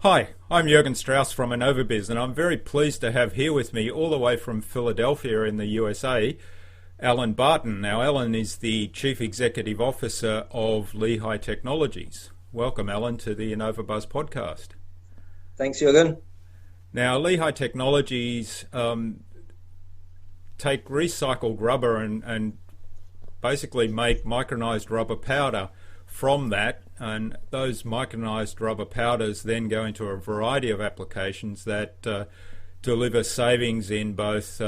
Hi, I'm Jürgen Strauss from InnovaBuzz, and I'm very pleased to have here with me, all the way from Philadelphia in the USA, Alan Barton. Now, Alan is the Chief Executive Officer of Lehigh Technologies. Welcome, Alan, to the InnovaBuzz podcast. Thanks, Jürgen. Now, Lehigh Technologies take recycled rubber and basically make micronized rubber powder from that, and those micronized rubber powders then go into a variety of applications that deliver savings in both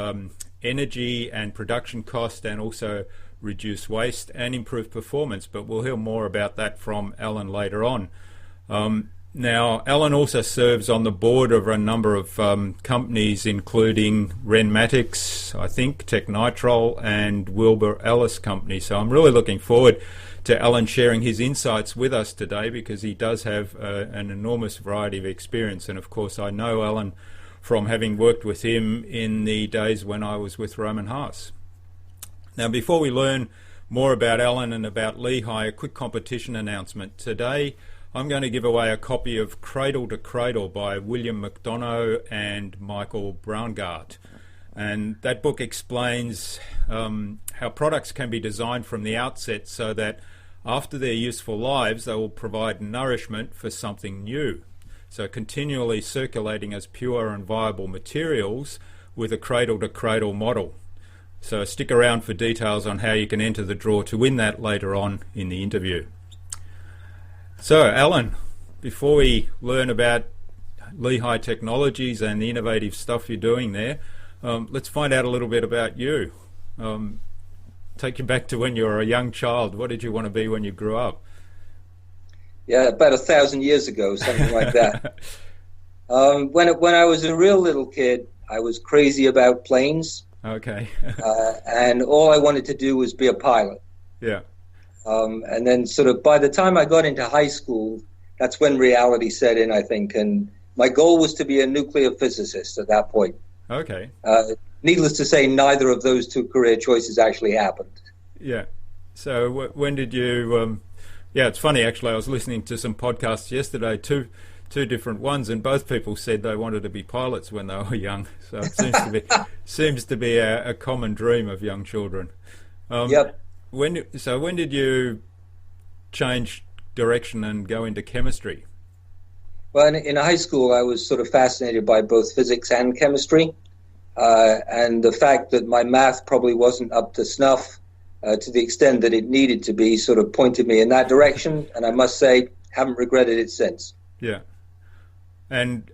energy and production cost, and also reduce waste and improve performance. But we'll hear more about that from Alan later on. Now, Alan also serves on the board of a number of companies, including Renmatics, I think, Technitrol, and Wilbur Ellis Company. So I'm really looking forward to Alan sharing his insights with us today, because he does have an enormous variety of experience. And of course, I know Alan from having worked with him in the days when I was with Roman Haas. Now, before we learn more about Alan and about Lehigh, a quick competition announcement. Today, I'm going to give away a copy of Cradle to Cradle by William McDonough and Michael Braungart. And that book explains how products can be designed from the outset so that after their useful lives, they will provide nourishment for something new. So continually circulating as pure and viable materials with a cradle-to-cradle model. So stick around for details on how you can enter the draw to win that later on in the interview. So, Alan, before we learn about Lehigh Technologies and the innovative stuff you're doing there, let's find out a little bit about you. Take you back to when you were a young child. What did you want to be when you grew up? Yeah, about 1,000 years ago, something like that. When I was a real little kid, I was crazy about planes. Okay. And all I wanted to do was be a pilot. Yeah. And then sort of by the time I got into high school, that's when reality set in, I think. And my goal was to be a nuclear physicist at that point. Okay. Needless to say, neither of those two career choices actually happened. Yeah. So when did you... yeah, it's funny, actually. I was listening to some podcasts yesterday, two different ones, and both people said they wanted to be pilots when they were young. So it seems to be a common dream of young children. Yep. When did you change direction and go into chemistry? Well, in high school, I was sort of fascinated by both physics and chemistry, and the fact that my math probably wasn't up to snuff to the extent that it needed to be sort of pointed me in that direction, and I must say, haven't regretted it since. Yeah. And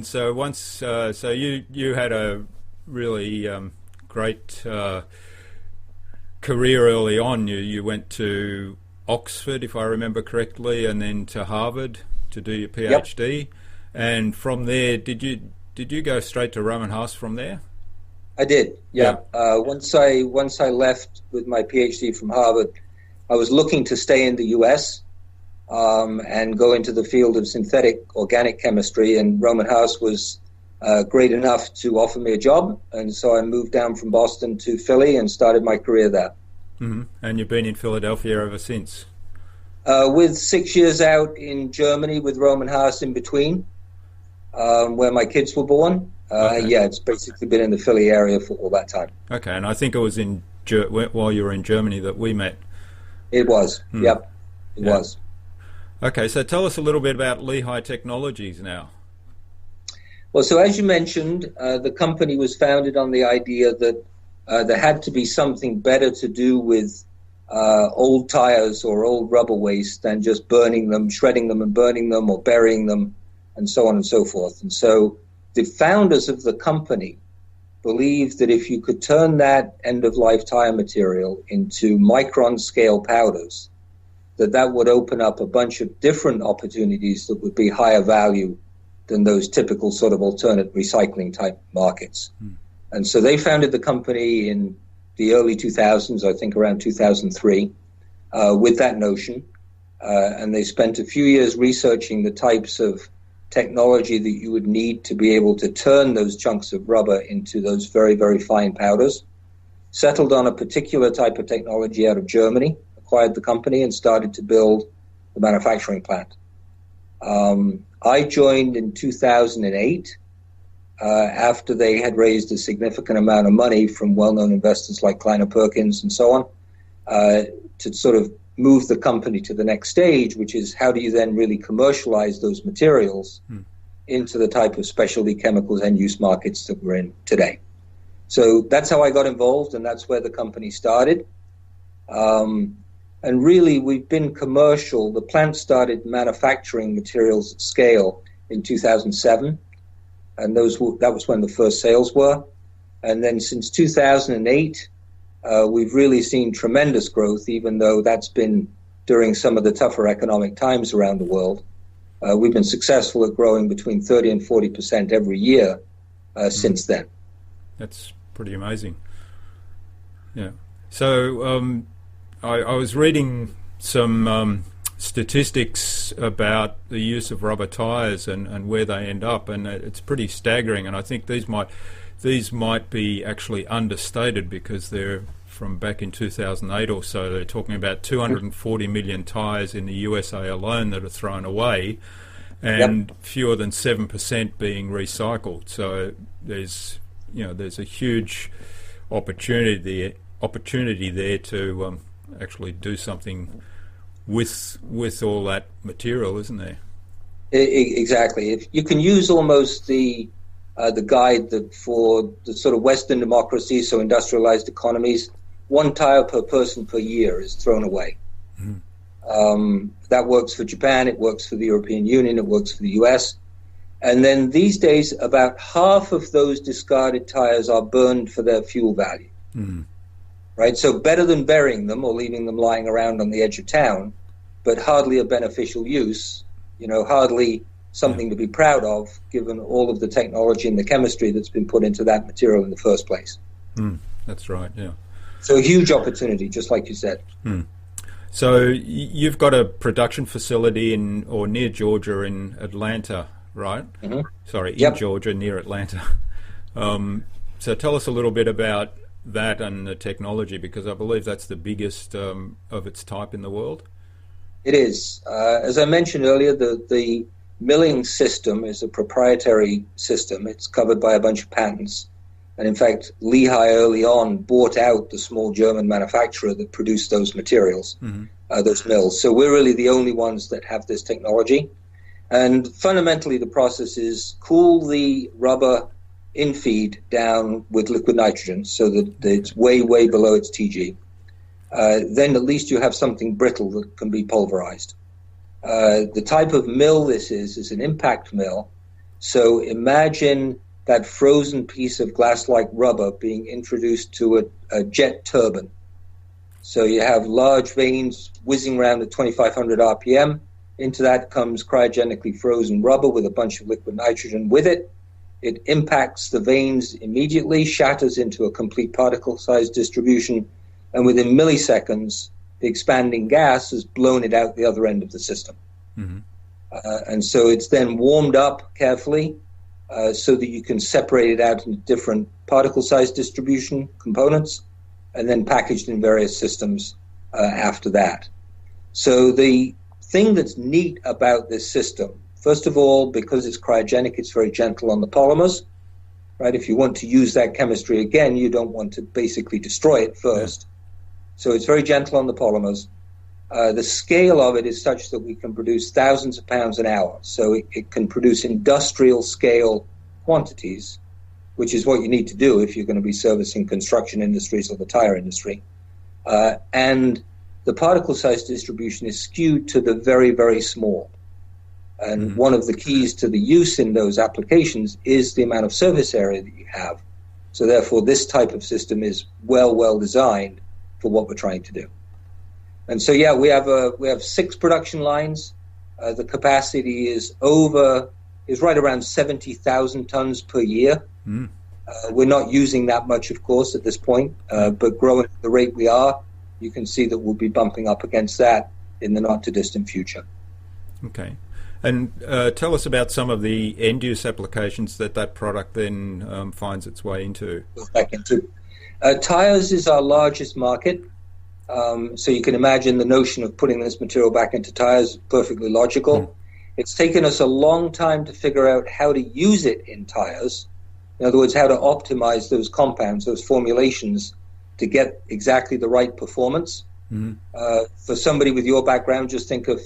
so once, so you had a really great career early on. You went to Oxford, if I remember correctly, and then to Harvard to do your PhD. Yep. And from there, did you go straight to Roman Haas from there? I did. Yeah. Once I left with my PhD from Harvard, I was looking to stay in the U.S. And go into the field of synthetic organic chemistry, and Roman Haas was great enough to offer me a job, and so I moved down from Boston to Philly and started my career there. Mm-hmm. And you've been in Philadelphia ever since? With 6 years out in Germany with Roman Haas in between, where my kids were born. Okay. Yeah, it's basically been in the Philly area for all that time. Okay, and I think it was while you were in Germany that we met. It was, Yep, it was. Okay, so tell us a little bit about Lehigh Technologies now. Well, so as you mentioned, the company was founded on the idea that there had to be something better to do with old tires or old rubber waste than just burning them, shredding them and burning them, or burying them, and so on and so forth. And so the founders of the company believed that if you could turn that end-of-life tire material into micron-scale powders, that would open up a bunch of different opportunities that would be higher value than those typical sort of alternate recycling type markets. And so they founded the company in the early 2000s, I think around 2003, with that notion. And they spent a few years researching the types of technology that you would need to be able to turn those chunks of rubber into those very, very fine powders. Settled on a particular type of technology out of Germany, acquired the company and started to build the manufacturing plant. I joined in 2008 after they had raised a significant amount of money from well-known investors like Kleiner Perkins and so on, to sort of move the company to the next stage, which is how do you then really commercialize those materials into the type of specialty chemicals end-use markets that we're in today. So that's how I got involved, and that's where the company started. And really, we've been commercial. The plant started manufacturing materials at scale in 2007, and that was when the first sales were. And then since 2008, we've really seen tremendous growth, even though that's been during some of the tougher economic times around the world. We've been successful at growing between 30 and 40% every year since then. That's pretty amazing. Yeah. So I was reading some statistics about the use of rubber tyres and where they end up, and it's pretty staggering. And I think these might be actually understated, because they're from back in 2008 or so. They're talking about 240 million tyres in the USA alone that are thrown away, and fewer than 7% being recycled. So there's a huge opportunity there to actually do something with all that material, isn't there? Exactly. If you can use almost the guide that for the sort of Western democracies, so industrialized economies, 1 tire per person per year is thrown away. That works for Japan, it works for the European Union, it works for the US. And then these days, about half of those discarded tires are burned for their fuel value. Right? So better than burying them or leaving them lying around on the edge of town, but hardly a beneficial use, hardly something to be proud of, given all of the technology and the chemistry that's been put into that material in the first place. That's right, yeah. So a huge opportunity, just like you said. So you've got a production facility near Georgia in Atlanta, right? Sorry, in Georgia, near Atlanta. So tell us a little bit about that and the technology, because I believe that's the biggest of its type in the world. It is. As I mentioned earlier, the milling system is a proprietary system. It's covered by a bunch of patents. And in fact, Lehigh early on bought out the small German manufacturer that produced those materials, those mills. So we're really the only ones that have this technology. And fundamentally, the process is cool the rubber in feed down with liquid nitrogen so that it's way, way below its TG. Then at least you have something brittle that can be pulverized. The type of mill this is an impact mill. So imagine that frozen piece of glass-like rubber being introduced to a jet turbine. So you have large veins whizzing around at 2,500 RPM. Into that comes cryogenically frozen rubber with a bunch of liquid nitrogen with it. It impacts the veins immediately, shatters into a complete particle size distribution, and within milliseconds, the expanding gas has blown it out the other end of the system. And so it's then warmed up carefully so that you can separate it out into different particle size distribution components, and then packaged in various systems after that. So the thing that's neat about this system, first of all, because it's cryogenic, it's very gentle on the polymers, right? If you want to use that chemistry again, you don't want to basically destroy it first. So it's very gentle on the polymers. The scale of it is such that we can produce thousands of pounds an hour. So it can produce industrial scale quantities, which is what you need to do if you're going to be servicing construction industries or the tire industry. And the particle size distribution is skewed to the very, very small. And one of the keys to the use in those applications is the amount of surface area that you have. So therefore, this type of system is well designed for what we're trying to do. And so, we have 6 production lines. The capacity is right around 70,000 tons per year. We're not using that much, of course, at this point, but growing at the rate we are, you can see that we'll be bumping up against that in the not-too-distant future. Okay. And tell us about some of the end-use applications that product then finds its way into. Tires is our largest market. So you can imagine the notion of putting this material back into tires is perfectly logical. It's taken us a long time to figure out how to use it in tires. In other words, how to optimize those compounds, those formulations, to get exactly the right performance. For somebody with your background, just think of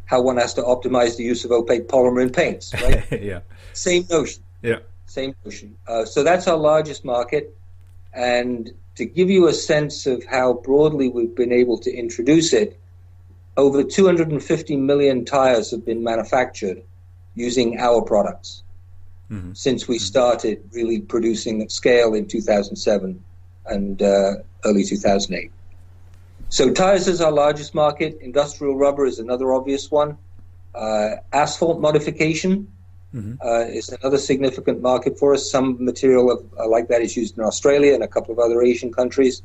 how one has to optimize the use of opaque polymer in paints, right? Yeah. Same notion. Yeah. Same notion. So that's our largest market. And to give you a sense of how broadly we've been able to introduce it, over 250 million tires have been manufactured using our products since we started really producing at scale in 2007 and early 2008. So tires is our largest market. Industrial rubber is another obvious one. Asphalt modification is another significant market for us. Some material like that is used in Australia and a couple of other Asian countries,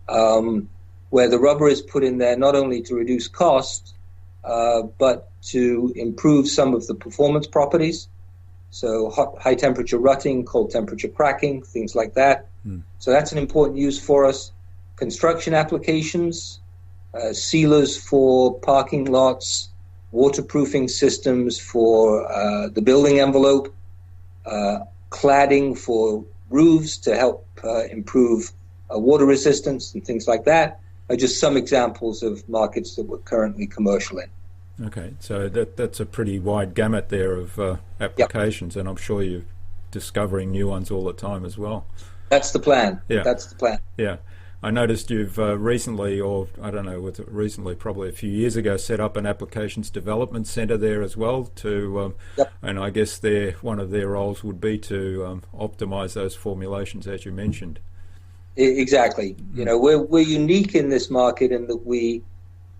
where the rubber is put in there not only to reduce cost, but to improve some of the performance properties. So high temperature rutting, cold temperature cracking, things like that. So that's an important use for us. Construction applications, sealers for parking lots, waterproofing systems for the building envelope, cladding for roofs to help improve water resistance and things like that are just some examples of markets that we're currently commercial in. Okay, so that's a pretty wide gamut there of applications, and I'm sure you're discovering new ones all the time as well. That's the plan. Yeah. That's the plan. Yeah. I noticed you've recently, or I don't know, recently, probably a few years ago, set up an applications development centre there as well and I guess one of their roles would be to optimise those formulations as you mentioned. Exactly. You know, we're unique in this market in that we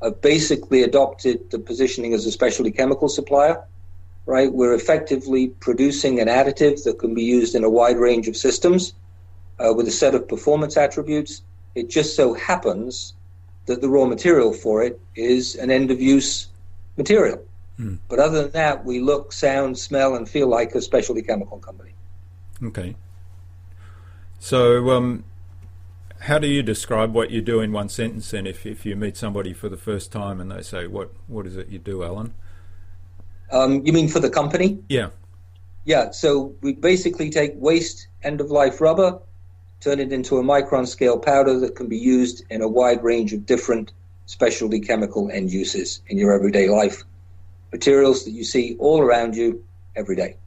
have basically adopted the positioning as a specialty chemical supplier, right? We're effectively producing an additive that can be used in a wide range of systems with a set of performance attributes. It just so happens that the raw material for it is an end-of-use material. But other than that, we look, sound, smell, and feel like a specialty chemical company. Okay. So how do you describe what you do in one sentence, and if you meet somebody for the first time and they say, what is it you do, Alan? You mean for the company? Yeah. Yeah, so we basically take waste end-of-life rubber, turn it into a micron scale powder that can be used in a wide range of different specialty chemical end uses in your everyday life. Materials that you see all around you every day.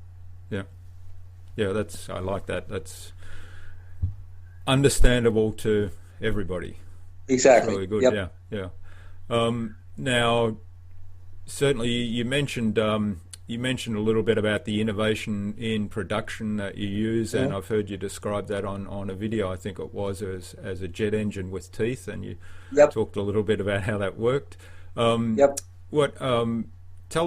Yeah. Yeah, I like that. That's understandable to everybody. Exactly. Really good. Yep. Yeah. Now, certainly you mentioned a little bit about the innovation in production that you use, and I've heard you describe that on a video, I think it was, as a jet engine with teeth, and you talked a little bit about how that worked. Tell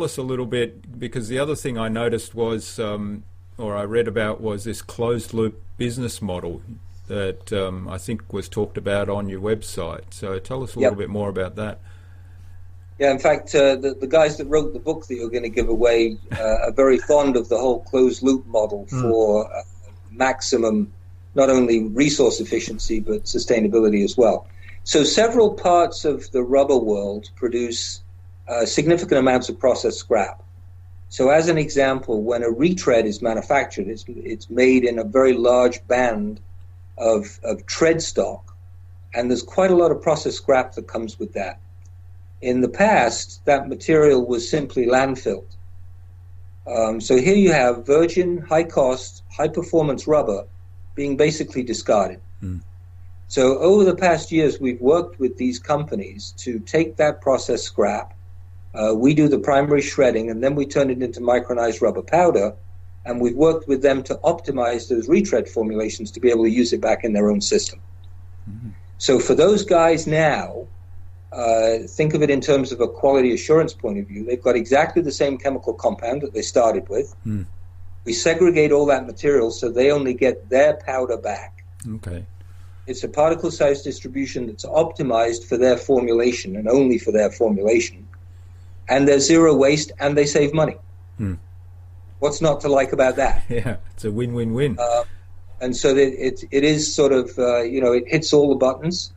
us a little bit, because the other thing I noticed was, or I read about, was this closed loop business model that I think was talked about on your website. So tell us a little bit more about that. Yeah, in fact, the guys that wrote the book that you're going to give away are very fond of the whole closed-loop model for maximum, not only resource efficiency, but sustainability as well. So several parts of the rubber world produce significant amounts of processed scrap. So as an example, when a retread is manufactured, it's made in a very large band of tread stock, and there's quite a lot of processed scrap that comes with that. In the past, that material was simply landfilled. So here you have virgin, high-cost, high-performance rubber being basically discarded. So over the past years, we've worked with these companies to take that processed scrap. We do the primary shredding, and then we turn it into micronized rubber powder, and we've worked with them to optimize those retread formulations to be able to use it back in their own system. So for those guys now, think of it in terms of a quality assurance point of view. They've got exactly the same chemical compound that they started with. We segregate all that material so they only get their powder back. Okay. It's a particle size distribution that's optimized for their formulation and only for their formulation. And there's zero waste, and they save money. What's not to like about that? Yeah, it's a win-win-win. And so it is sort of, it hits all the buttons.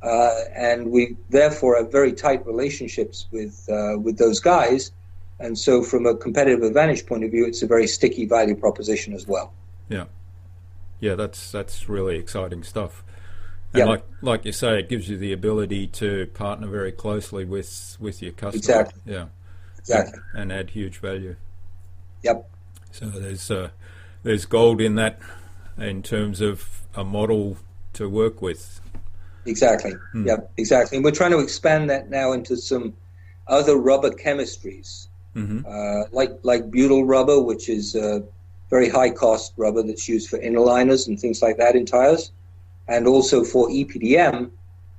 And we therefore have very tight relationships with those guys And so from a competitive advantage point of view, it's a very sticky value proposition as well. Yeah. Yeah, that's really exciting stuff. And like you say, it gives you the ability to partner very closely with your customer. Exactly. Yeah. Exactly. And add huge value. Yep. So there's gold in that in terms of a model to work with. Exactly. Yep. Exactly. And we're trying to expand that now into some other rubber chemistries, like butyl rubber, which is very high cost rubber that's used for inner liners and things like that in tires, and also for EPDM,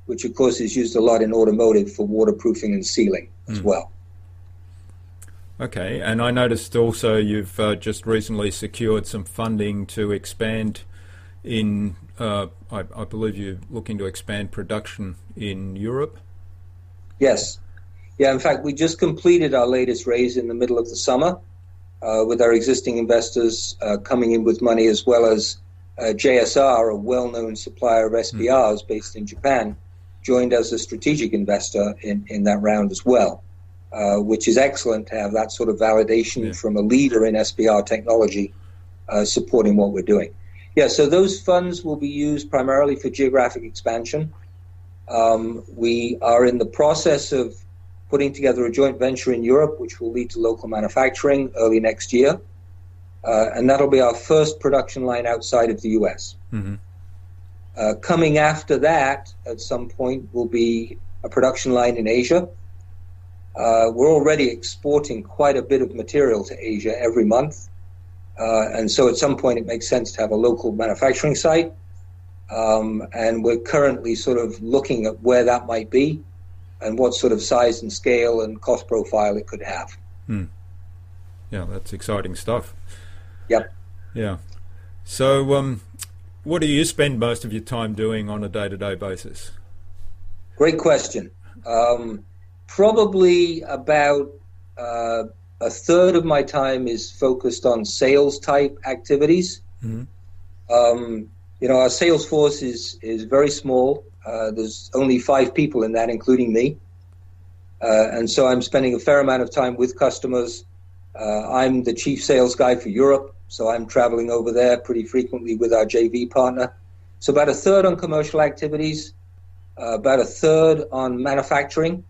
which of course is used a lot in automotive for waterproofing and sealing as well. Okay, and I noticed also you've just recently secured some funding to expand in, I believe you're looking to expand production in Europe? Yes. Yeah, in fact, we just completed our latest raise in the middle of the summer with our existing investors coming in with money, as well as JSR, a well-known supplier of SBRs based in Japan, joined as a strategic investor in that round as well, which is excellent to have that sort of validation from a leader in SBR technology supporting what we're doing. Yeah, so those funds will be used primarily for geographic expansion. We are in the process of putting together a joint venture in Europe, which will lead to local manufacturing early next year. And that'll be our first production line outside of the U.S. Coming after that, at some point, will be a production line in Asia. We're already exporting quite a bit of material to Asia every month. And so at some point, it makes sense to have a local manufacturing site. And we're currently sort of looking at where that might be and what sort of size and scale and cost profile it could have. Yeah, that's exciting stuff. Yep. Yeah. So what do you spend most of your time doing on a day-to-day basis? Great question. Probably about a third of my time is focused on sales-type activities. Our sales force is very small. There's only 5 people in that, including me. And so I'm spending a fair amount of time with customers. I'm the chief sales guy for Europe, so I'm traveling over there pretty frequently with our JV partner. So about a third on commercial activities, about a third on manufacturing.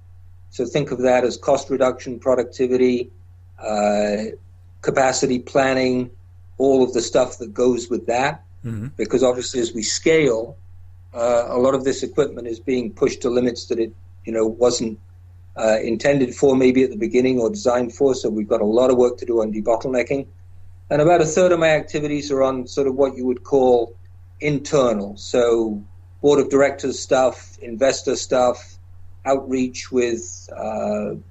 So think of that as cost reduction, productivity, capacity planning, all of the stuff that goes with that. Because obviously as we scale, a lot of this equipment is being pushed to limits that it wasn't intended for maybe at the beginning or designed for. So we've got a lot of work to do on debottlenecking. And about a third of my activities are on sort of what you would call internal. So board of directors stuff, investor stuff, outreach with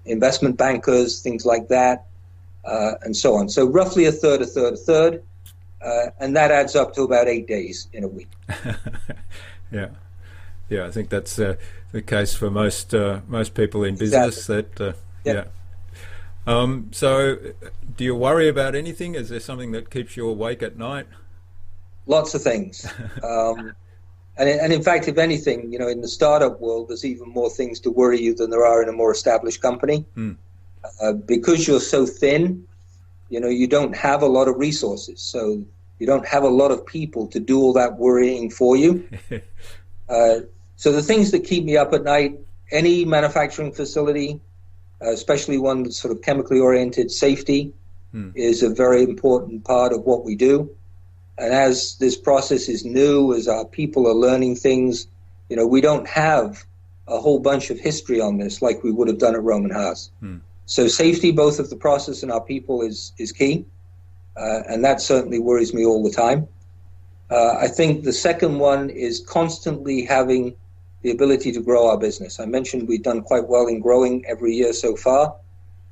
investment bankers, things like that, and so on. So roughly a third. And that adds up to about 8 days in a week. Yeah, I think that's the case for most people in business. Exactly. So, do you worry about anything? Is there something that keeps you awake at night? Lots of things. And in fact, if anything, in the startup world, there's even more things to worry you than there are in a more established company. Because you're so thin, you don't have a lot of resources. So you don't have a lot of people to do all that worrying for you. So the things that keep me up at night, any manufacturing facility, especially one that's sort of chemically oriented, safety is a very important part of what we do. And as this process is new, as our people are learning things, we don't have a whole bunch of history on this like we would have done at Roman Haas. So safety, both of the process and our people, is key. And that certainly worries me all the time. I think the second one is constantly having the ability to grow our business. I mentioned we've done quite well in growing every year so far.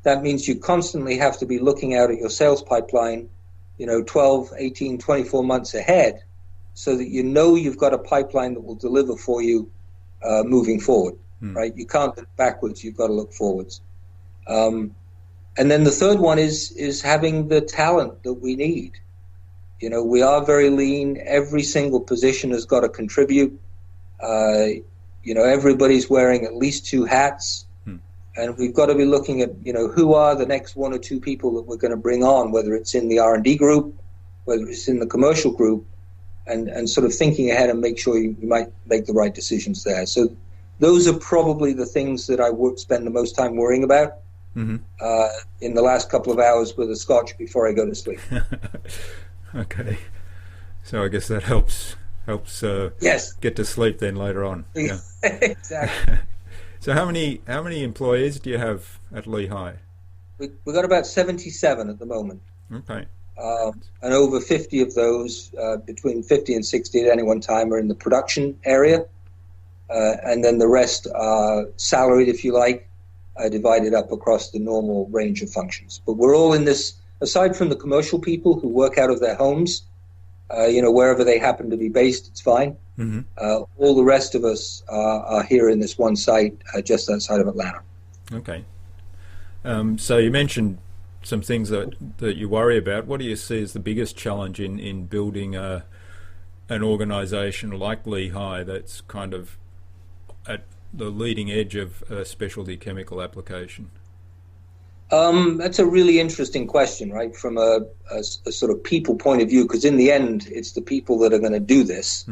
That means you constantly have to be looking out at your sales pipeline, 12, 18, 24 months ahead, so that you've got a pipeline that will deliver for you moving forward, right? You can't look backwards, you've got to look forwards. And then the third one is having the talent that we need. We are very lean. Every single position has got to contribute. Everybody's wearing at least 2 hats. And we've got to be looking at, who are the next one or two people that we're going to bring on, whether it's in the R&D group, whether it's in the commercial group, and sort of thinking ahead and make sure you might make the right decisions there. So those are probably the things that I would spend the most time worrying about in the last couple of hours with a scotch before I go to sleep. Okay. So I guess that helps yes. get to sleep then later on. Yeah. Exactly. So how many employees do you have at Lehigh? We've got about 77 at the moment. Okay. And over 50 of those, between 50 and 60 at any one time, are in the production area. And then the rest are salaried, if you like, divided up across the normal range of functions. But we're all in this, aside from the commercial people who work out of their homes, wherever they happen to be based, it's fine. Mm-hmm. All the rest of us are here in this one site just outside of Atlanta. Okay. So you mentioned some things that you worry about. What do you see as the biggest challenge in building an organisation like Lehigh that's kind of at the leading edge of specialty chemical application? That's a really interesting question, right? From a sort of people point of view, because in the end, it's the people that are going to do this.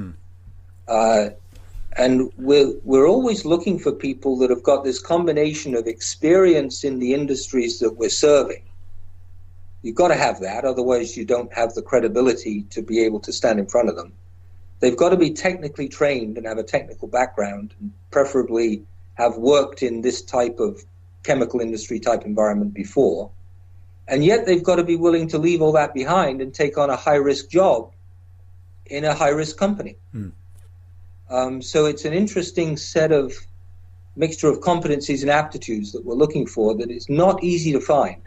And we're always looking for people that have got this combination of experience in the industries that we're serving. You've got to have that, otherwise you don't have the credibility to be able to stand in front of them. They've got to be technically trained and have a technical background, and preferably have worked in this type of chemical industry type environment before. And yet they've got to be willing to leave all that behind and take on a high-risk job in a high-risk company. So it's an interesting set of mixture of competencies and aptitudes that we're looking for that is not easy to find.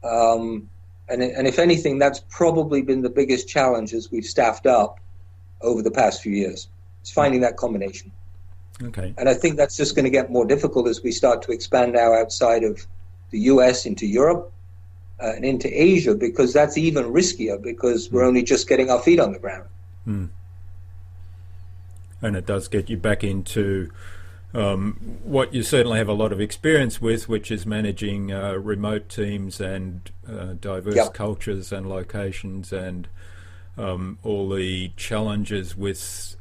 And if anything, that's probably been the biggest challenge as we've staffed up over the past few years. It's finding that combination. Okay. And I think that's just going to get more difficult as we start to expand now outside of the US into Europe and into Asia, because that's even riskier because we're only just getting our feet on the ground. And it does get you back into what you certainly have a lot of experience with, which is managing remote teams and diverse cultures and locations, and all the challenges with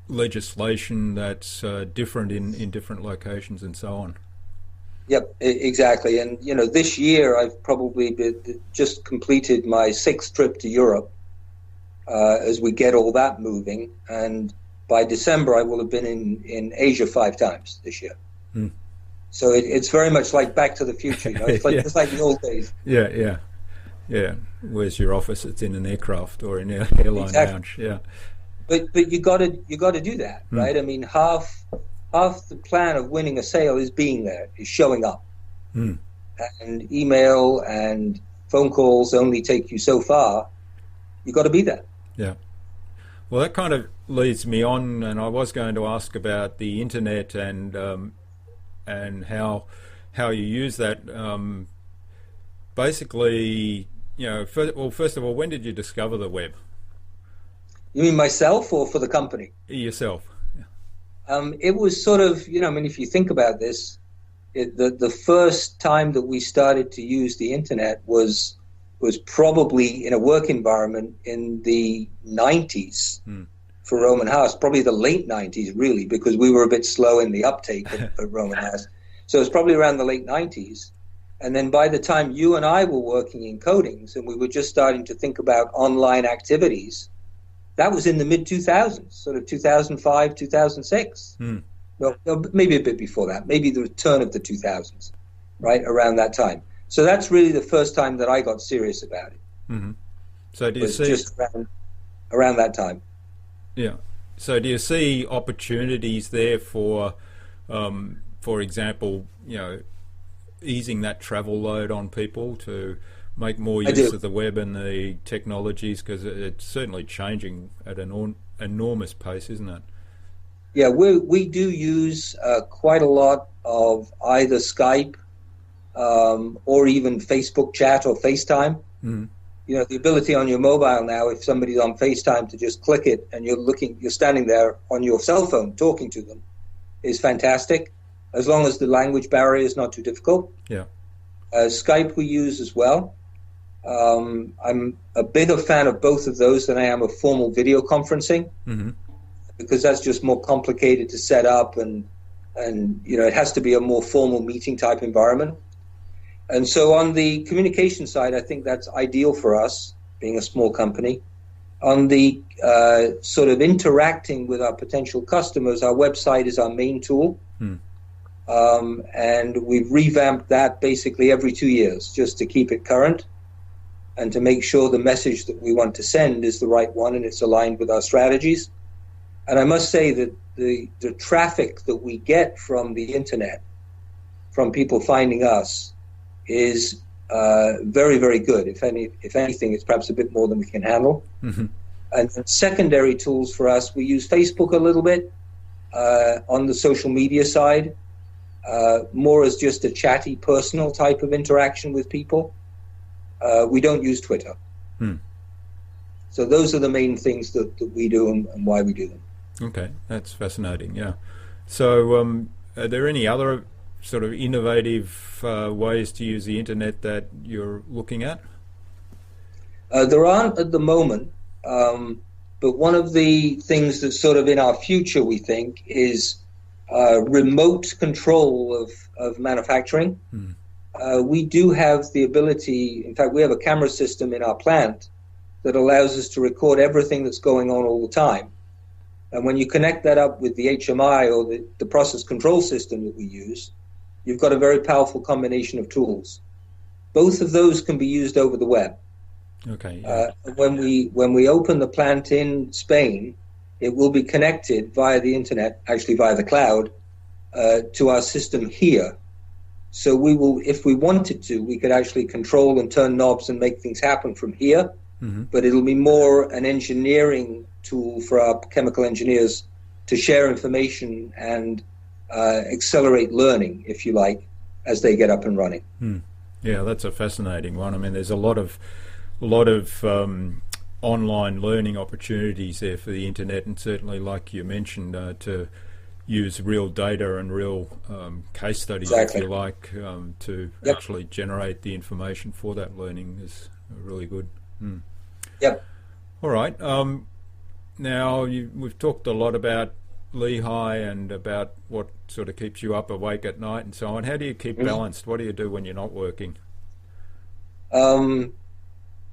legislation that's different in different locations and so on. Yep, exactly. And, this year I've probably just completed my 6th trip to Europe as we get all that moving. And by December, I will have been in Asia 5 times this year. So it's very much like Back to the Future. It's like it's like the old days. Yeah. Where's your office? It's in an aircraft or in an airline lounge. Yeah. But you got to do that, right? I mean, half the plan of winning a sale is being there, is showing up. And email and phone calls only take you so far. You got to be there. Yeah. Well, that kind of leads me on, and I was going to ask about the internet and how you use that. Basically, first of all, when did you discover the web? You mean myself or for the company? Yourself. Yeah. It was sort of, if you think about this, the first time that we started to use the internet was probably in a work environment in the 90s for Roman Haas, probably the late 90s, really, because we were a bit slow in the uptake at Roman Haas. So it was probably around the late 90s. And then by the time you and I were working in coatings and we were just starting to think about online activities, that was in the mid-2000s, sort of 2005, 2006. No, maybe a bit before that, maybe the turn of the 2000s, right, around that time. So that's really the first time that I got serious about it. So do you see... just around that time. Yeah. So do you see opportunities there for example, easing that travel load on people to make more use of the web and the technologies, because it's certainly changing at an enormous pace, isn't it? Yeah, we do use quite a lot of either Skype or even Facebook chat or FaceTime. The ability on your mobile now, if somebody's on FaceTime, to just click it and you're standing there on your cell phone talking to them is fantastic. as long as the language barrier is not too difficult. Yeah. Skype we use as well. I'm a bigger fan of both of those than I am of formal video conferencing, because that's just more complicated to set up, and it has to be a more formal meeting type environment. And so on the communication side, I think that's ideal for us, being a small company. On the sort of interacting with our potential customers, our website is our main tool. And we've revamped that basically every 2 years just to keep it current and to make sure the message that we want to send is the right one and it's aligned with our strategies. And I must say that the traffic that we get from the internet, from people finding us, is very, very good. If anything, it's perhaps a bit more than we can handle. And secondary tools for us, we use Facebook a little bit on the social media side, more as just a chatty, personal type of interaction with people. We don't use Twitter. So those are the main things that we do and why we do them. Okay, that's fascinating, yeah. So are there any other sort of innovative ways to use the internet that you're looking at? There aren't at the moment, but one of the things that's sort of in our future, we think, is remote control of manufacturing. We do have the ability, in fact, we have a camera system in our plant that allows us to record everything that's going on all the time. And when you connect that up with the HMI or the process control system that we use, you've got a very powerful combination of tools. Both of those can be used over the web. Okay. Yeah. When we open the plant in Spain, it will be connected via the internet, actually via the cloud, to our system here. So we will, if we wanted to, we could actually control and turn knobs and make things happen from here. But it'll be more an engineering tool for our chemical engineers to share information and accelerate learning, if you like, as they get up and running. Yeah, that's a fascinating one. I mean, there's a lot of online learning opportunities there for the internet, and certainly, like you mentioned, to use real data and real case studies, if you like, to actually generate the information for that learning is really good. Yep. All right. Now, we've talked a lot about Lehigh and about what sort of keeps you up awake at night and so on. How do you keep balanced? What do you do when you're not working? Well,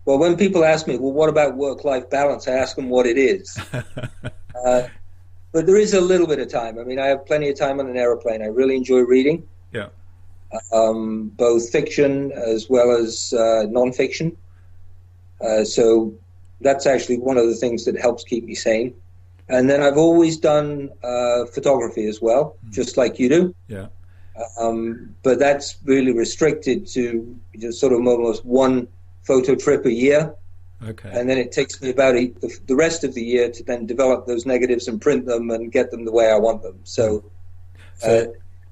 when people ask me, well, what about work-life balance? I ask them what it is. But there is a little bit of time. I mean, I have plenty of time on an airplane. I really enjoy reading. Yeah. Both fiction as well as non-fiction. So that's actually one of the things that helps keep me sane. And then I've always done photography as well, just like you do. Yeah. But that's really restricted to just sort of almost one photo trip a year. Okay. And then it takes me about the rest of the year to then develop those negatives and print them and get them the way I want them. So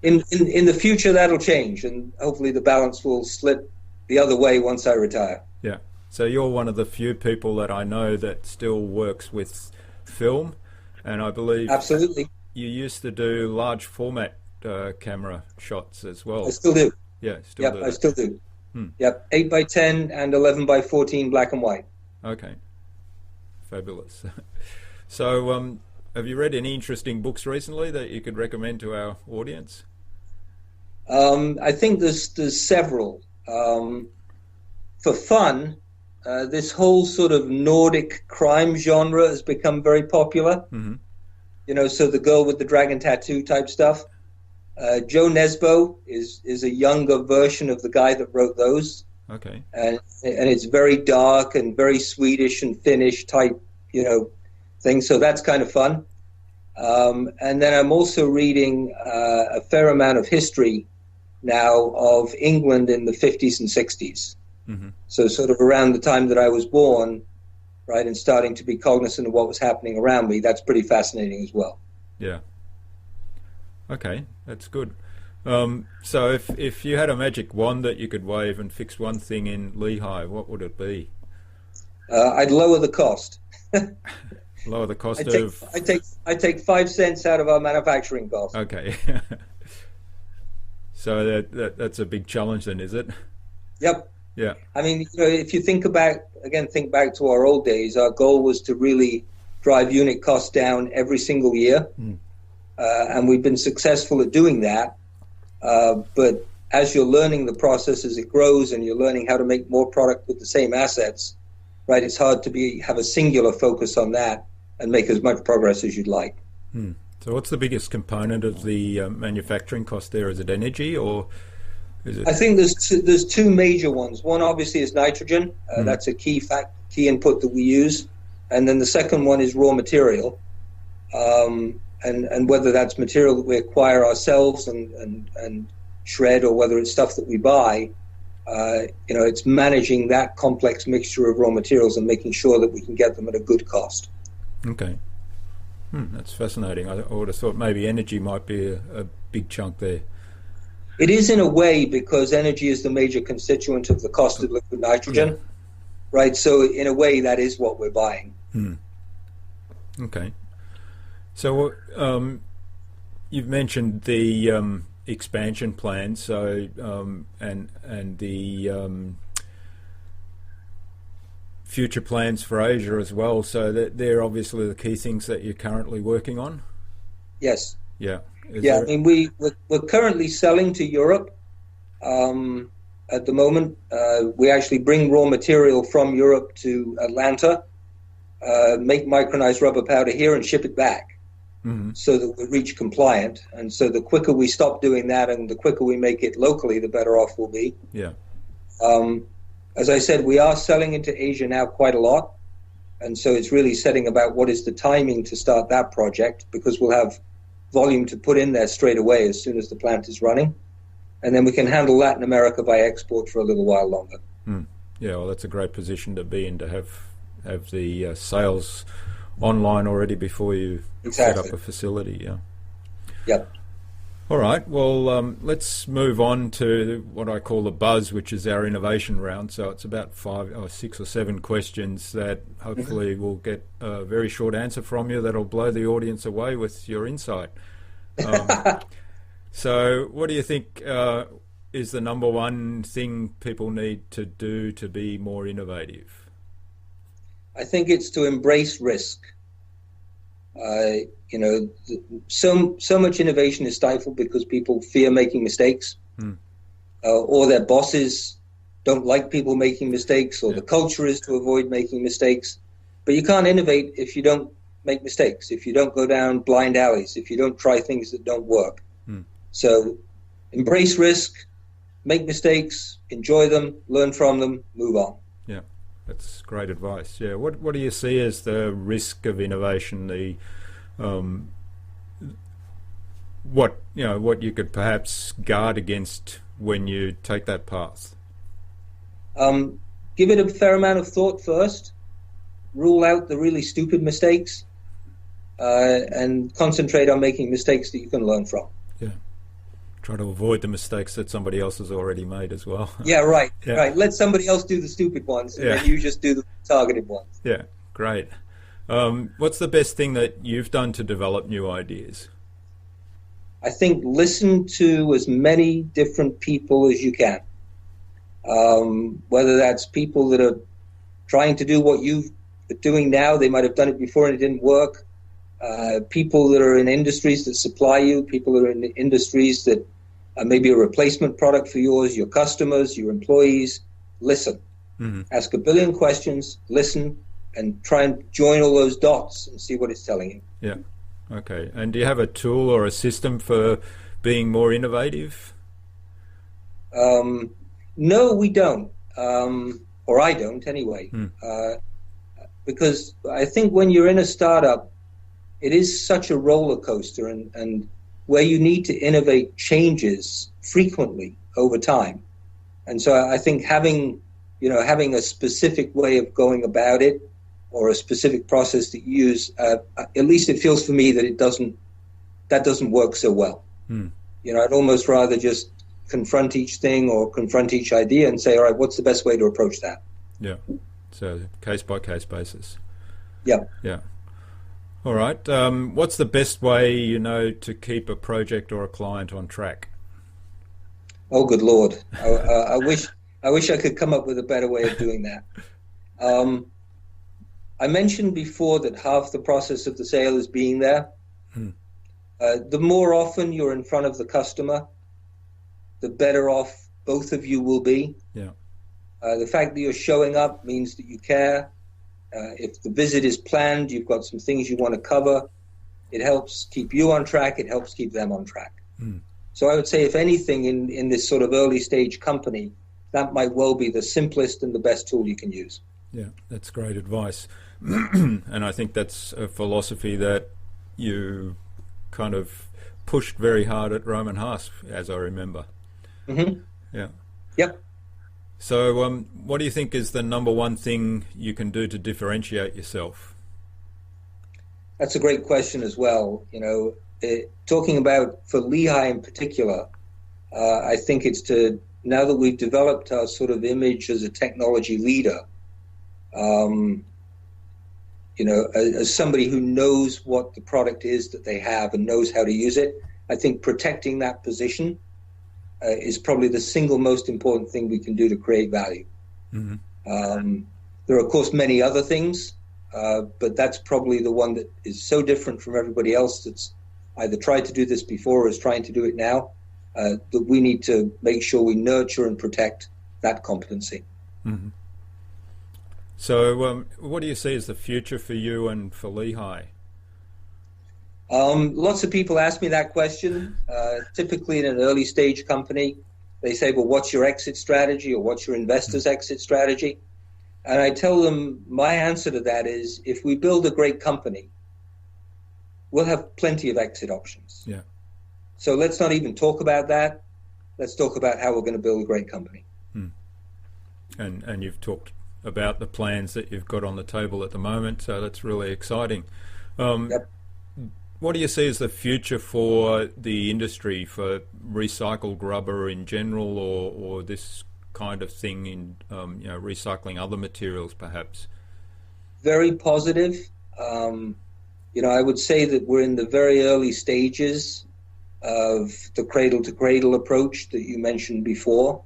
in the future, that'll change, and hopefully the balance will slip the other way once I retire. Yeah. So you're one of the few people that I know that still works with film, and I believe absolutely you used to do large format camera shots as well. I still do. Yeah, I still do. Yep, 8x10 and 11x14 black and white. Okay, fabulous. So, have you read any interesting books recently that you could recommend to our audience? I think there's several. For fun, this whole sort of Nordic crime genre has become very popular. So the girl with the dragon tattoo type stuff. Joe Nesbo is a younger version of the guy that wrote those. Okay. And it's very dark and very Swedish and Finnish type, thing. So that's kind of fun. And then I'm also reading a fair amount of history now of England in the 50s and 60s. So sort of around the time that I was born, right, and starting to be cognizant of what was happening around me. That's pretty fascinating as well. Yeah. Okay, that's good. So if you had a magic wand that you could wave and fix one thing in Lehigh, what would it be? I'd lower the cost. Lower the cost I take 5 cents out of our manufacturing cost. Okay. So that's a big challenge then, is it? Yep. Yeah. I mean, if you think back to our old days, our goal was to really drive unit costs down every single year. And we've been successful at doing that. But as you're learning the process as it grows and you're learning how to make more product with the same assets, right, it's hard to have a singular focus on that and make as much progress as you'd like. So what's the biggest component of the manufacturing cost there? Is it energy, or is it? I think there's two major ones. One obviously is nitrogen. That's a key input that we use. And then the second one is raw material. And whether that's material that we acquire ourselves and shred, or whether it's stuff that we buy, it's managing that complex mixture of raw materials and making sure that we can get them at a good cost. Okay. That's fascinating. I would have thought maybe energy might be a big chunk there. It is in a way, because energy is the major constituent of the cost of liquid nitrogen, right? So in a way, that is what we're buying. Okay. So you've mentioned the expansion plan, so and the future plans for Asia as well. So they're obviously the key things that you're currently working on. Yes. Yeah. I mean, we're currently selling to Europe at the moment. We actually bring raw material from Europe to Atlanta, make micronized rubber powder here, and ship it back. So that we reach compliant. And so the quicker we stop doing that and the quicker we make it locally, the better off we'll be. Yeah. As I said, we are selling into Asia now quite a lot. And so it's really setting about what is the timing to start that project, because we'll have volume to put in there straight away as soon as the plant is running. And then we can handle Latin America by export for a little while longer. Yeah, well, that's a great position to be in, to have the sales online already before you set up a facility. Yeah. Yep. All right. Well, let's move on to what I call the buzz, which is our innovation round. So it's about 6 or 7 questions that hopefully will get a very short answer from you that'll blow the audience away with your insight. So what do you think is the number one thing people need to do to be more innovative? I think it's to embrace risk. So much innovation is stifled because people fear making mistakes, or their bosses don't like people making mistakes, or the culture is to avoid making mistakes. But you can't innovate if you don't make mistakes, if you don't go down blind alleys, if you don't try things that don't work. So embrace risk, make mistakes, enjoy them, learn from them, move on. Yeah. That's great advice. Yeah. What do you see as the risk of innovation? The what you could perhaps guard against when you take that path? Give it a fair amount of thought first. Rule out the really stupid mistakes, and concentrate on making mistakes that you can learn from. Yeah. Try to avoid the mistakes that somebody else has already made as well. Yeah, right. Yeah. Right. Let somebody else do the stupid ones, and then you just do the targeted ones. Yeah, great. What's the best thing that you've done to develop new ideas? I think listen to as many different people as you can. Whether that's people that are trying to do what you're doing now, they might have done it before and it didn't work. People that are in industries that supply you, people that are in industries that are maybe a replacement product for yours, your customers, your employees. Listen. Ask a billion questions, listen, and try and join all those dots and see what it's telling you. Yeah. Okay. And do you have a tool or a system for being more innovative? No, we don't. Or I don't anyway. Because I think when you're in a startup, it is such a roller coaster, and where you need to innovate changes frequently over time. And so I think having a specific way of going about it, or a specific process that you use, at least it feels for me that that doesn't work so well. I'd almost rather just confront each thing or confront each idea and say, all right, what's the best way to approach that? Yeah. So case by case basis. Yeah. Yeah. All right. What's the best way, to keep a project or a client on track? Oh, good Lord. I wish I could come up with a better way of doing that. I mentioned before that half the process of the sale is being there. Hmm. The more often you're in front of the customer, the better off both of you will be. Yeah. The fact that you're showing up means that you care. If the visit is planned, you've got some things you want to cover. It helps keep you on track. It helps keep them on track. Hmm. So I would say, if anything, in this sort of early stage company, that might well be the simplest and the best tool you can use. Yeah, that's great advice. And I think that's a philosophy that you kind of pushed very hard at Roman Haas, as I remember. Mm-hmm. Yeah. Yep. So what do you think is the number one thing you can do to differentiate yourself? That's a great question as well. Talking about for Lehigh in particular, I think it's to, now that we've developed our sort of image as a technology leader, as somebody who knows what the product is that they have and knows how to use it, I think protecting that position is probably the single most important thing we can do to create value. Mm-hmm. There are, of course, many other things, but that's probably the one that is so different from everybody else that's either tried to do this before or is trying to do it now, that we need to make sure we nurture and protect that competency. Mm-hmm. So what do you see as the future for you and for Lehigh? Lots of people ask me that question. Typically in an early stage company, they say, well, what's your exit strategy, or what's your investors' exit strategy? And I tell them my answer to that is, if we build a great company, we'll have plenty of exit options. Yeah. So let's not even talk about that. Let's talk about how we're going to build a great company. And you've talked about the plans that you've got on the table at the moment, so that's really exciting. Yep. What do you see as the future for the industry, for recycled rubber in general, or this kind of thing in recycling other materials perhaps? Very positive. I would say that we're in the very early stages of the cradle-to-cradle approach that you mentioned before.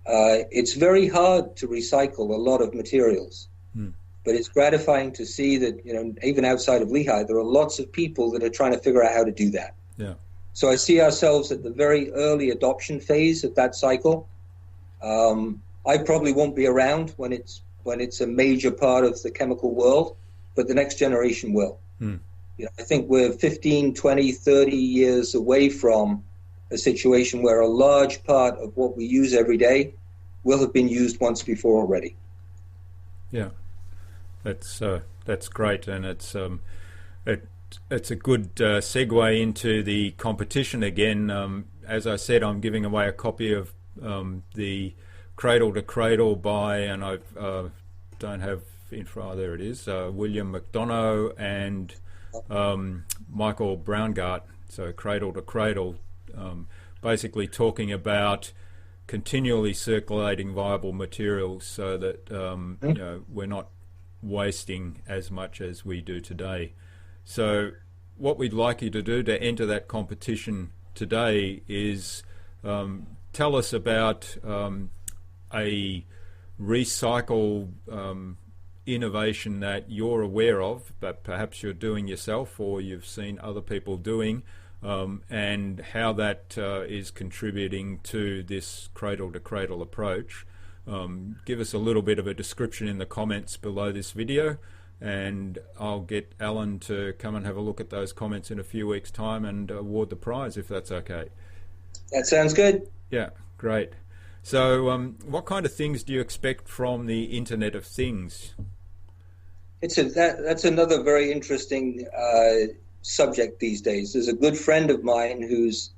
It's very hard to recycle a lot of materials, but it's gratifying to see that, even outside of Lehigh, there are lots of people that are trying to figure out how to do that. Yeah. So I see ourselves at the very early adoption phase of that cycle. I probably won't be around when it's a major part of the chemical world, but the next generation will. I think we're 15, 20, 30 years away from a situation where a large part of what we use every day will have been used once before already. Yeah, that's great, and it's a good segue into the competition again. As I said, I'm giving away a copy of the Cradle to Cradle by, and I don't have in front. There it is. William McDonough and Michael Braungart. So Cradle to Cradle. Basically talking about continually circulating viable materials so that we're not wasting as much as we do today. So what we'd like you to do to enter that competition today is tell us about a recycle innovation that you're aware of, but perhaps you're doing yourself or you've seen other people doing, and how that is contributing to this cradle-to-cradle approach. Give us a little bit of a description in the comments below this video, and I'll get Alan to come and have a look at those comments in a few weeks' time and award the prize, if that's okay. That sounds good. Yeah, great. So what kind of things do you expect from the Internet of Things? That's another very interesting subject these days. There's a good friend of mine who's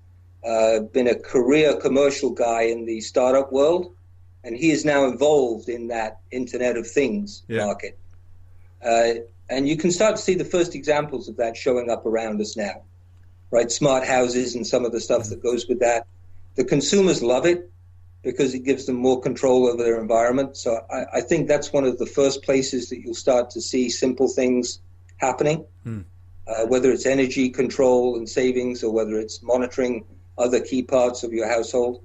been a career commercial guy in the startup world, and he is now involved in that Internet of Things market. And you can start to see the first examples of that showing up around us now, right? Smart houses and some of the stuff that goes with that. The consumers love it because it gives them more control over their environment. So I think that's one of the first places that you'll start to see simple things happening, whether it's energy control and savings or whether it's monitoring other key parts of your household.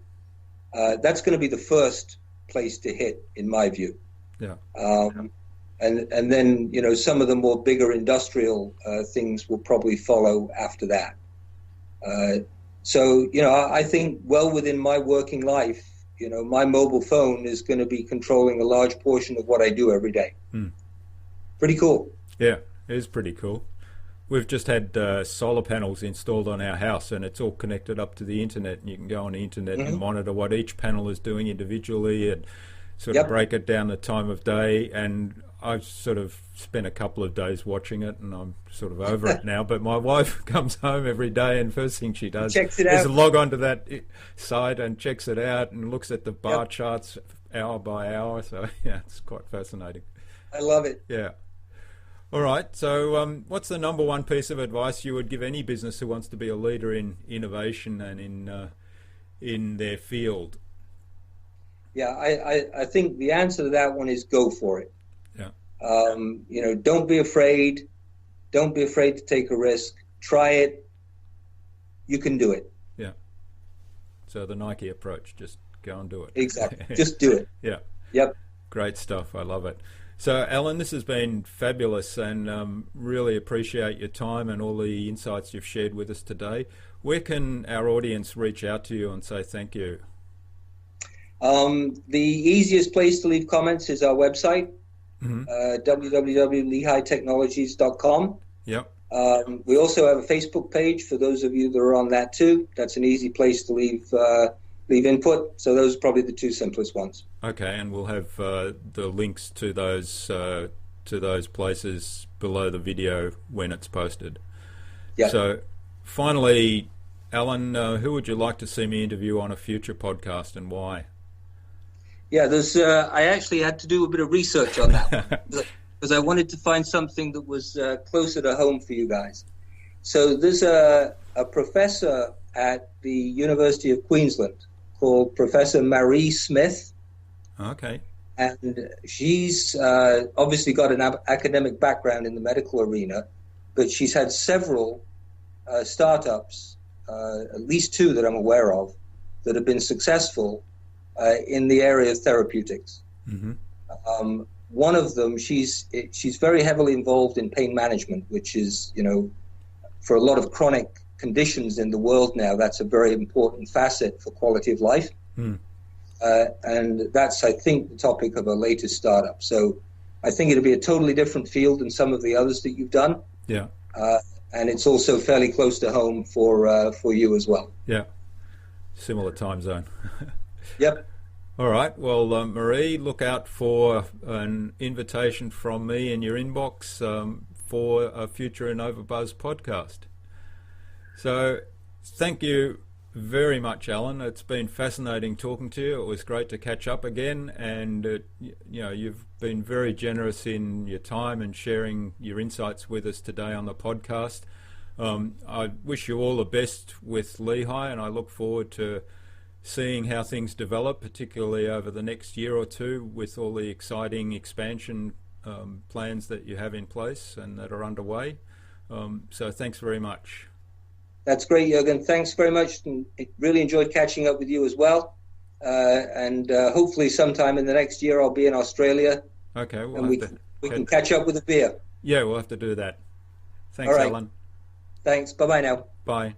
that's going to be the first place to hit, in my view. Yeah. And then, you know, some of the more bigger industrial things will probably follow after that. So, you know, I think well within my working life, you know, my mobile phone is going to be controlling a large portion of what I do every day. Pretty cool. Yeah, it is pretty cool. We've just had solar panels installed on our house, and it's all connected up to the internet, and you can go on the internet and monitor what each panel is doing individually and sort of break it down the time of day. And I've sort of spent a couple of days watching it, and I'm sort of over it now. But my wife comes home every day, and first thing she does is log onto that site and checks it out and looks at the bar charts hour by hour. So, yeah, it's quite fascinating. I love it. Yeah. All right. So what's the number one piece of advice you would give any business who wants to be a leader in innovation and in their field? Yeah, I think the answer to that one is go for it. Yeah. You know, don't be afraid. Don't be afraid to take a risk. Try it. You can do it. Yeah. So the Nike approach, just go and do it. Exactly. Just do it. Yeah. Yep. Great stuff. I love it. So, Alan, this has been fabulous, and really appreciate your time and all the insights you've shared with us today. Where can our audience reach out to you and say thank you? The easiest place to leave comments is our website, www.lehighTechnologies.com. Yep. We also have a Facebook page for those of you that are on that too. That's an easy place to leave input. So those are probably the two simplest ones. Okay, and we'll have the links to those places below the video when it's posted. Yeah. So, finally, Alan, who would you like to see me interview on a future podcast, and why? Yeah, there's. I actually had to do a bit of research on that one because I wanted to find something that was closer to home for you guys. So there's a professor at the University of Queensland called Professor Marie Smith. Okay. And she's obviously got an academic background in the medical arena, but she's had several startups, at least two that I'm aware of, that have been successful in the area of therapeutics. One of them, she's very heavily involved in pain management, which is, you know, for a lot of chronic conditions in the world now, that's a very important facet for quality of life. And that's, I think, the topic of our latest startup. So I think it'll be a totally different field than some of the others that you've done. Yeah. And it's also fairly close to home for you as well. Yeah. Similar time zone. Yep. All right. Well, Marie, look out for an invitation from me in your inbox for a future InnovaBuzz podcast. So thank you very much, Alan. It's been fascinating talking to you. It was great to catch up again, and you've been very generous in your time and sharing your insights with us today on the podcast. I wish you all the best with Lehigh, and I look forward to seeing how things develop, particularly over the next year or two with all the exciting expansion plans that you have in place and that are underway. So thanks very much. That's great, Jürgen. Thanks very much. And really enjoyed catching up with you as well. And hopefully sometime in the next year I'll be in Australia. Okay. And we can catch up with a beer. Yeah, we'll have to do that. Thanks, all right. Alan. Thanks. Bye-bye now. Bye.